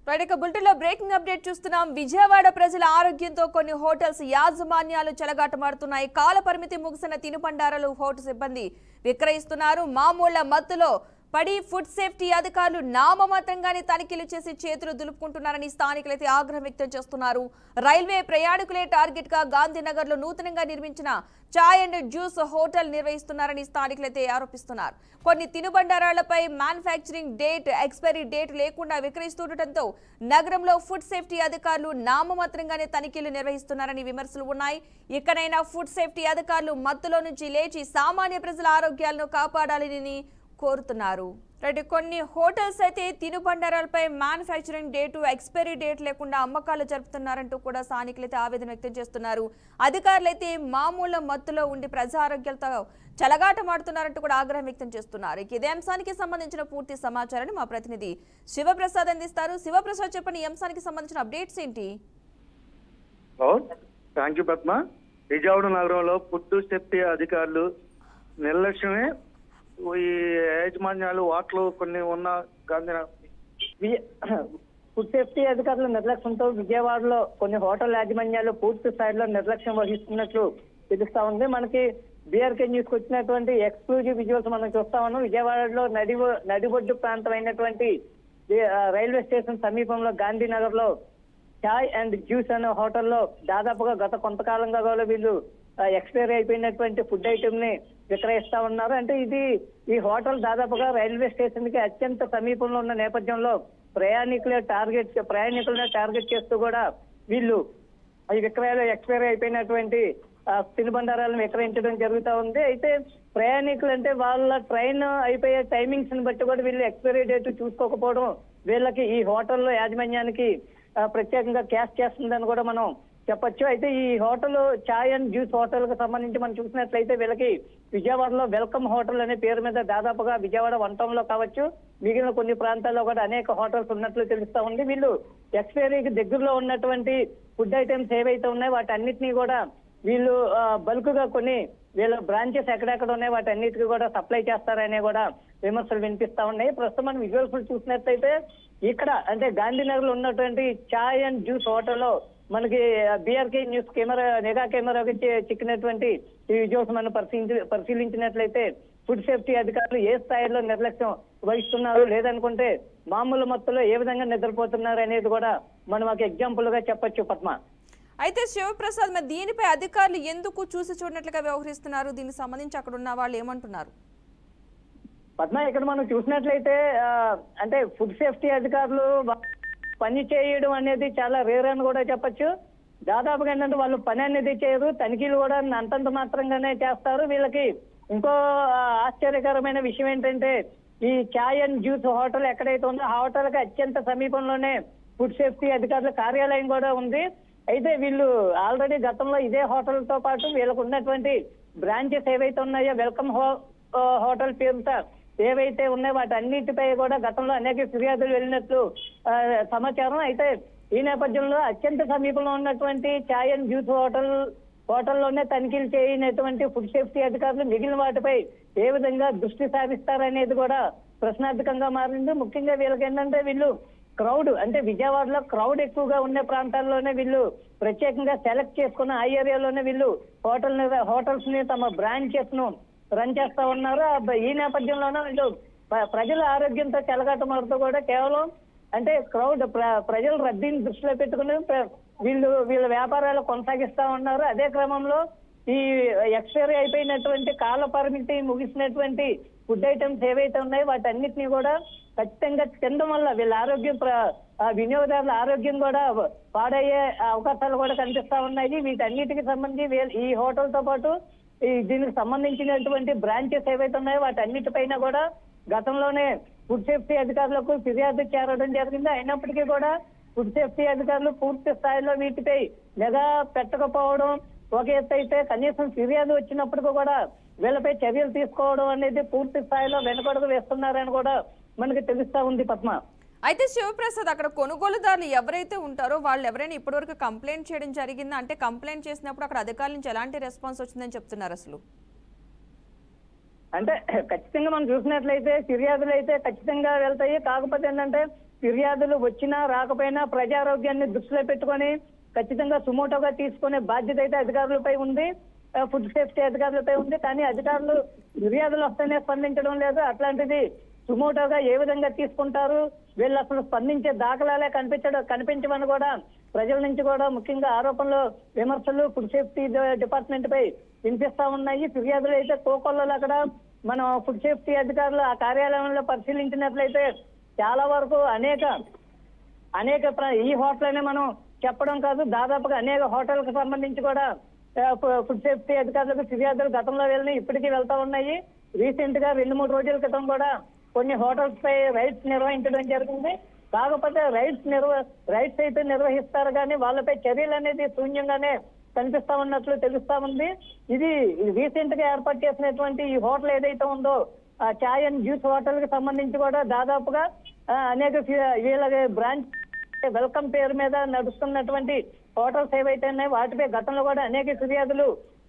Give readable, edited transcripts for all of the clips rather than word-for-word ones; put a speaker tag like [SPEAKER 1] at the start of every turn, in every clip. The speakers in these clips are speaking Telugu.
[SPEAKER 1] రైట్ బులెటిన్ లో బ్రేకింగ్ అప్డేట్ చూస్తున్నాం. విజయవాడ ప్రజల ఆరోగ్యంతో కొన్ని హోటల్స్ యాజమాన్యాలు చెలగాటమాడుతున్నాయి. కాల పరిమితి ముగిసిన తినుబండారాలు హోటల్ సిబ్బంది విక్రయిస్తున్నారు. మామూళ్ల మత్తులో పడి ఫుడ్ సేఫ్టీ అధికారులు నామమాత్రంగానే తనిఖీలు చేసి చేతులు దులుపుకుంటున్నారని స్థానికులైతే ఆగ్రహం వ్యక్తం చేస్తున్నారు. రైల్వే ప్రయాణికులే టార్గెట్ గా గాంధీనగర్ లో నూతనంగా నిర్మించిన చాయ్ అండ్ జ్యూస్ హోటల్ నిర్వహిస్తున్నారని స్థానికులైతే ఆరోపిస్తున్నారు. కొన్ని తినుబండారాలపై మ్యానుఫ్యాక్చరింగ్ డేట్, ఎక్స్పైరీ డేట్ లేకుండా విక్రయిస్తుండటంతో నగరంలో ఫుడ్ సేఫ్టీ అధికారులు నామమాత్రంగానే తనిఖీలు నిర్వహిస్తున్నారని విమర్శలు ఉన్నాయి. ఇకనైనా ఫుడ్ సేఫ్టీ అధికారులు మత్తులో నుంచి లేచి సామాన్య ప్రజల ఆరోగ్యాలను కాపాడాలని కోరుతున్నారు. కొన్ని హోటల్స్ అయితే తినుబండారాలపై మ్యానుఫ్యాక్చరింగ్ డేటు, ఎక్స్పైరీ డేట్ లేకుండా అమ్మకాలు జరుపుతున్నారంటూ కూడా స్థానికులైతే ఆవేదన వ్యక్తం చేస్తున్నారు. అధికారులైతే మామూలు మత్తులో ఉండి ప్రజా ఆరోగ్యాలతో చెలగాటమాడుతున్నారంటూ కూడా ఆగ్రహం వ్యక్తం చేస్తున్నారు. ఇదే అంశానికి సంబంధించిన పూర్తి సమాచారాన్ని మా ప్రతినిధి శివప్రసాద్ అందిస్తారు. శివప్రసాద్, చెప్పండి, ఈ అంశానికి సంబంధించిన అప్డేట్స్ ఏంటి?
[SPEAKER 2] Thank you Padma. విజయవాడ నగరంలో ఫుడ్ సేఫ్టీ అధికారులు నిర్లక్ష్యమే ఈ యాజమాన్యాలు వాటిలో కొన్ని ఉన్న
[SPEAKER 3] ఫుడ్ సేఫ్టీ అధికారుల నిర్లక్ష్యంతో విజయవాడలో కొన్ని హోటల్ యాజమాన్యాలు పూర్తి స్థాయిలో నిర్లక్ష్యం వహిస్తున్నట్లు తెలుస్తా ఉంది. మనకి బీఆర్కే న్యూస్ కు వచ్చినటువంటి ఎక్స్క్లూజివ్ విజువల్స్ మనం చూస్తా ఉన్నాం. విజయవాడలో నడిబొడ్డు ప్రాంతం అయినటువంటి రైల్వే స్టేషన్ సమీపంలో గాంధీనగర్ లో చాయ్ అండ్ జ్యూస్ అనే హోటల్లో దాదాపుగా గత కొంతకాలంగా కూడా వీళ్ళు ఎక్స్పైరీ అయిపోయినటువంటి ఫుడ్ ఐటమ్ ని విక్రయిస్తా ఉన్నారు. అంటే ఈ హోటల్ దాదాపుగా రైల్వే స్టేషన్ కి అత్యంత సమీపంలో ఉన్న నేపథ్యంలో ప్రయాణికులనే టార్గెట్ చేస్తూ కూడా వీళ్ళు ఈ విక్రయాలు ఎక్స్పైరీ అయిపోయినటువంటి తినుబండారాలను విక్రయించడం జరుగుతూ ఉంది. అయితే ప్రయాణికులు అంటే వాళ్ళ ట్రైన్ అయిపోయే టైమింగ్స్ ని బట్టి కూడా వీళ్ళు ఎక్స్పైరీ డేట్ చూసుకోకపోవడం వీళ్ళకి ఈ హోటల్లో యాజమాన్యానికి ప్రత్యేకంగా క్యాష్ చేస్తుందని కూడా మనం చెప్పొచ్చు. అయితే ఈ hotel chai and juice hotel కు సంబంధించి మనం చూసినట్లయితే వీళ్ళకి విజయవాడలో వెల్కమ్ హోటల్ అనే పేరు మీద దాదాపుగా విజయవాడ వంటంలో కావచ్చు, మిగిలిన కొన్ని ప్రాంతాల్లో కూడా అనేక హోటల్స్ ఉన్నట్లు తెలుస్తా ఉంది. వీళ్ళు ఎక్స్పైరీకి దగ్గరలో ఉన్నటువంటి ఫుడ్ ఐటమ్స్ ఏవైతే ఉన్నాయో వాటి అన్నిటినీ కూడా వీళ్ళు బల్క్ గా కొన్ని వీళ్ళ బ్రాంచెస్ ఎక్కడెక్కడ ఉన్నాయి వాటి అన్నిటికీ కూడా సప్లై చేస్తారనే కూడా విమర్శలు వినిపిస్తా ఉన్నాయి. ప్రస్తుతం మనం విజువల్స్ చూసినట్లయితే ఇక్కడ అంటే గాంధీనగర్ లో ఉన్నటువంటి చాయ్ అండ్ జ్యూస్ హోటల్లో మనకి బీఆర్కే న్యూస్ నిఘా కెమెరాకి చిక్కినటువంటి ఈ విజువల్స్ మనం పరిశీలించినట్లయితే ఫుడ్ సేఫ్టీ అధికారులు ఏ స్థాయిలో నిర్లక్ష్యం వహిస్తున్నారు, లేదనుకుంటే మామూలు మొత్తంలో ఏ విధంగా నిద్రపోతున్నారు అనేది కూడా మనం ఒక ఎగ్జాంపుల్ గా చెప్పొచ్చు పద్మ.
[SPEAKER 1] అయితే శివప్రసాద్, మరి దీనిపై అధికారులు ఎందుకు చూసి చూడనట్లుగా వ్యవహరిస్తున్నారు? దీనికి సంబంధించి అక్కడ ఉన్న వాళ్ళు ఏమంటున్నారు?
[SPEAKER 3] పద్మ, ఇక్కడ మనం చూసినట్లయితే అంటే ఫుడ్ సేఫ్టీ అధికారులు పని చేయడం అనేది చాలా రేర్ అని కూడా చెప్పొచ్చు. దాదాపుగా ఏంటంటే వాళ్ళు పని అనేది చేయరు, తనిఖీలు కూడా అంతంత మాత్రంగానే చేస్తారు. వీళ్ళకి ఇంకో ఆశ్చర్యకరమైన విషయం ఏంటంటే ఈ చాయ్ అండ్ జ్యూస్ హోటల్ ఎక్కడైతే ఉందో ఆ హోటల్ కి అత్యంత సమీపంలోనే ఫుడ్ సేఫ్టీ అధికారుల కార్యాలయం కూడా ఉంది. అయితే వీళ్ళు ఆల్రెడీ గతంలో ఇదే హోటల్ తో పాటు వీళ్ళకు ఉన్నటువంటి బ్రాంచెస్ ఏవైతే ఉన్నాయో వెల్కమ్ హోటల్ పేరుతో ఏవైతే ఉన్నాయో వాటి అన్నిటిపై కూడా గతంలో అనేక ఫిర్యాదులు వెళ్ళినట్లు సమాచారం. అయితే ఈ నేపథ్యంలో అత్యంత సమీపంలో ఉన్నటువంటి చాయ్ అండ్ జ్యూస్ హోటల్లోనే తనిఖీలు చేయనటువంటి ఫుడ్ సేఫ్టీ అధికారులు మిగిలిన వాటిపై ఏ విధంగా దృష్టి సారిస్తారనేది కూడా ప్రశ్నార్థకంగా మారింది. ముఖ్యంగా వీళ్ళకి ఏంటంటే వీళ్ళు క్రౌడ్ అంటే విజయవాడలో క్రౌడ్ ఎక్కువగా ఉండే ప్రాంతాల్లోనే వీళ్ళు ప్రత్యేకంగా సెలెక్ట్ చేసుకున్న ఆ ఏరియాలోనే వీళ్ళు హోటల్స్ ని తమ బ్రాంచెస్ ను రన్ చేస్తా ఉన్నారు. ఈ నేపథ్యంలోనే వీళ్ళు ప్రజల ఆరోగ్యంతో చెలగాటమాడుతూ కూడా కేవలం అంటే ప్రజల రద్దీని దృష్టిలో పెట్టుకుని వీళ్ళ వ్యాపారాలు కొనసాగిస్తా ఉన్నారు. అదే క్రమంలో ఈ ఎక్స్పైరీ అయిపోయినటువంటి కాల పరిమితి ముగిసినటువంటి ఫుడ్ ఐటమ్స్ ఏవైతే ఉన్నాయో వాటి అన్నిటినీ కూడా ఖచ్చితంగా తినడం వల్ల వీళ్ళ ఆరోగ్యం వినియోగదారుల ఆరోగ్యం కూడా పాడయ్యే అవకాశాలు కూడా కనిపిస్తా ఉన్నాయి. వీటన్నిటికి సంబంధించి ఈ హోటల్ తో పాటు దీనికి సంబంధించినటువంటి బ్రాంచెస్ ఏవైతే ఉన్నాయో వాటి అన్నిటిపైన కూడా గతంలోనే ఫుడ్ సేఫ్టీ అధికారులకు ఫిర్యాదు చేరడం జరిగింది. అయినప్పటికీ కూడా ఫుడ్ సేఫ్టీ అధికారులు పూర్తి స్థాయిలో వీటిపై నిఘా పెట్టకపోవడం ఒక ఎత్తు అయితే కనీసం ఫిర్యాదు వచ్చినప్పటికీ కూడా వీళ్ళపై చర్యలు తీసుకోవడం అనేది పూర్తి స్థాయిలో వెనుకడుగు వేస్తున్నారని కూడా మనకి తెలుస్తా ఉంది పద్మ.
[SPEAKER 1] అయితే శివప్రసాద్, అక్కడ కొనుగోలుదారులు ఎవరైతే ఉంటారో వాళ్ళు ఎవరైనా ఇప్పటివరకు కంప్లైంట్ చేయడం జరిగిందా? అంటే కంప్లైంట్ చేసినప్పుడు అక్కడ అధికారుల నుంచి ఎలాంటి రెస్పాన్స్ వచ్చిందని చెప్తున్నారు అసలు?
[SPEAKER 3] అంటే ఖచ్చితంగా మనం చూసినట్లయితే ఫిర్యాదులు అయితే ఖచ్చితంగా వెళ్తాయి. కాకపోతే ఏంటంటే ఫిర్యాదులు వచ్చినా రాకపోయినా ప్రజారోగ్యాన్ని దృష్టిలో పెట్టుకొని ఖచ్చితంగా సుమోటోగా తీసుకునే బాధ్యత అయితే అధికారులపై ఉంది, ఫుడ్ సేఫ్టీ అధికారులపై ఉంది. కానీ అధికారులు ఫిర్యాదులు వస్తేనే స్పందించడం లేదు. అట్లాంటిది సుమోటోగా ఏ విధంగా తీసుకుంటారు, వీళ్ళు అసలు స్పందించే దాఖలాలే కనిపించమని కూడా ప్రజల నుంచి కూడా ముఖ్యంగా ఆరోపణలు, విమర్శలు ఫుడ్ సేఫ్టీ డిపార్ట్మెంట్ పై వినిపిస్తా ఉన్నాయి. ఫిర్యాదులు అయితే కోకొల్లలు అక్కడ మనం ఫుడ్ సేఫ్టీ అధికారులు ఆ కార్యాలయంలో పరిశీలించినట్లయితే చాలా వరకు అనేక ఈ హోటల్ అనే మనం చెప్పడం కాదు, దాదాపుగా అనేక హోటల్కి సంబంధించి కూడా ఫుడ్ సేఫ్టీ అధికారులకు ఫిర్యాదులు గతంలో వెళ్ళి ఇప్పటికీ వెళ్తా ఉన్నాయి. రీసెంట్ గా 2-3 రోజుల క్రితం కూడా కొన్ని హోటల్స్ పై రైడ్స్ నిర్వహించడం జరిగింది. కాకపోతే రైడ్స్ అయితే నిర్వహిస్తారు కానీ వాళ్ళపై చర్యలు అనేది శూన్యంగానే కనిపిస్తా ఉన్నట్లు తెలుస్తా ఉంది. ఇది రీసెంట్ గా ఏర్పాటు చేసినటువంటి ఈ హోటల్ ఏదైతే ఉందో ఆ చాయ్ అండ్ జ్యూస్ హోటల్ కి సంబంధించి కూడా దాదాపుగా అనేక వీళ్ళ బ్రాంచ్ వెల్కమ్ పేరు మీద నడుస్తున్నటువంటి హోటల్స్ ఏవైతే ఉన్నాయో వాటిపై గతంలో కూడా అనేక ఫిర్యాదులు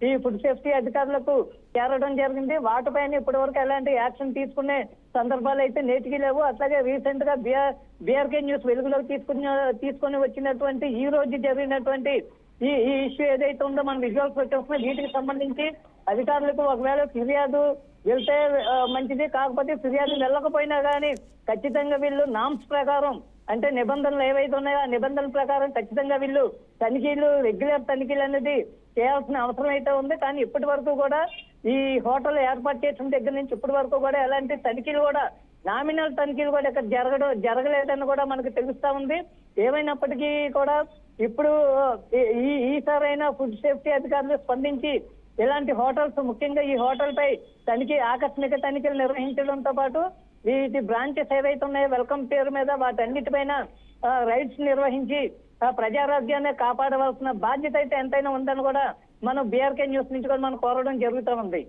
[SPEAKER 3] ఈ ఫుడ్ సేఫ్టీ అధికారులకు చేరడం జరిగింది. వాటిపైన ఇప్పటి వరకు ఎలాంటి యాక్షన్ తీసుకునే సందర్భాలు అయితే నేటికి లేవు. అట్లాగే రీసెంట్ గా బీఆర్కే న్యూస్ వెలుగులోకి తీసుకొని వచ్చినటువంటి ఈ రోజు జరిగినటువంటి ఈ ఇష్యూ ఏదైతే ఉందో మనం విజువల్స్ వచ్చేస్తున్నా వీటికి సంబంధించి అధికారులకు ఒకవేళ ఫిర్యాదు వెళ్తే మంచిది, కాకపోతే ఫిర్యాదు వెళ్ళకపోయినా కానీ ఖచ్చితంగా వీళ్ళు నామ్స్ ప్రకారం అంటే నిబంధనలు ఏవైతే ఉన్నాయో ఆ నిబంధనల ప్రకారం ఖచ్చితంగా వీళ్ళు రెగ్యులర్ తనిఖీలు అనేది చేయాల్సిన అవసరం అయితే ఉంది. కానీ ఇప్పటి వరకు కూడా ఈ హోటల్ ఏర్పాటు చేసిన దగ్గర నుంచి ఇప్పటి వరకు కూడా ఎలాంటి తనిఖీలు కూడా నామినల్ తనిఖీలు కూడా ఇక్కడ జరగలేదని కూడా మనకు తెలుస్తా ఉంది. ఏమైనప్పటికీ కూడా ఇప్పుడు ఈసారైనా ఫుడ్ సేఫ్టీ అధికారులు స్పందించి ఇలాంటి హోటల్స్ ముఖ్యంగా ఈ హోటల్ పై ఆకస్మిక తనిఖీలు నిర్వహించడంతో పాటు వీటి బ్రాంచెస్ ఏవైతే ఉన్నాయో వెల్కమ్ పేరు మీద వాటన్నిటిపైన రైడ్స్ నిర్వహించి ప్రజారోగ్యాన్ని కాపాడవలసిన బాధ్యత అయితే ఎంతైనా ఉందని కూడా మనం బీఆర్కే న్యూస్ నుంచి కూడా మనం కోరడం జరుగుతూ ఉంది.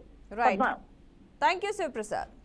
[SPEAKER 1] Right, thank you Sivaprasad.